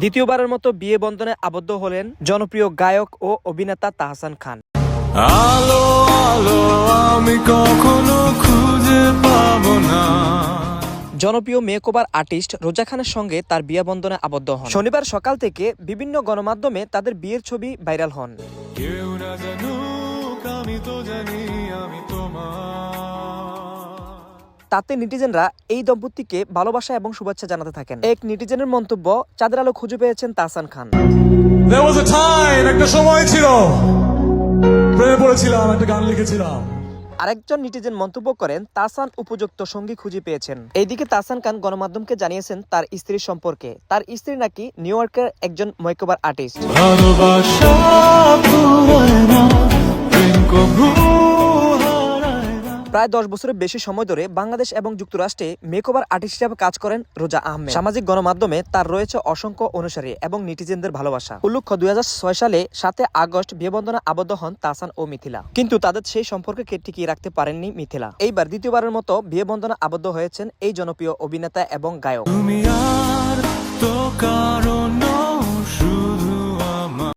দ্বিতীয়বারের মতো বিয়ে বন্ধনে আবদ্ধ হলেন জনপ্রিয় গায়ক ও অভিনেতা তাহসান খান। আলো আলো আমি কখনো খুঁজে পাবো না। জনপ্রিয় মেকওভার আর্টিস্ট রোজা খানের সঙ্গে তার বিয়ে বন্ধনে আবদ্ধ হন। শনিবার সকাল থেকে বিভিন্ন গণমাধ্যমে তাদের বিয়ের ছবি ভাইরাল হন। কেউ না জানুক আমি তো জানি আমি তোমার। তাতে নেটিজেনরা এই দম্পতিকে ভালোবাসা এবং শুভেচ্ছা জানাতে থাকেন। এক নেটিজেনের মন্তব্য, চাঁদের আলো খুঁজে পেয়েছেন তাহসান খান। There was a time, একটা সময় ছিল প্রেমে পড়েছিলাম, একটা গান লিখেছিলাম। আরেকজন নেটিজেন মন্তব্য করেন, তাহসান উপযুক্ত সঙ্গী খুঁজে পেয়েছেন। এইদিকে তাহসান খান গণমাধ্যমকে জানিয়েছেন তার স্ত্রীর সম্পর্কে। তার স্ত্রী নাকি নিউ ইয়র্কের একজন মেকওভার আর্টিস্ট। ভালোবাসা ভুলায় না, প্রেম কবু হারায় না। প্রায় 10 বছরের বেশি সময় ধরে বাংলাদেশ এবং যুক্তরাষ্ট্রে মেকওভার আর্টিস্ট হিসেবে কাজ করেন রোজা আহমেদ। সামাজিক গণমাধ্যমে তার রয়েছে অসংখ্য অনুসারী এবং নেটিজেনদের ভালোবাসা। উল্লেখ্য 2006 সালে 7 আগস্ট বিয়ে বন্ধনে আবদ্ধ হন তাহসান ও মিথিলা। কিন্তু তাদের সেই সম্পর্ককে টিকিয়ে রাখতে পারেননি মিথিলা। এইবার দ্বিতীয়বারের মতো বিয়ে বন্ধনে আবদ্ধ হয়েছেন এই জনপ্রিয় অভিনেতা এবং গায়ক। তুমি আর তো কারণ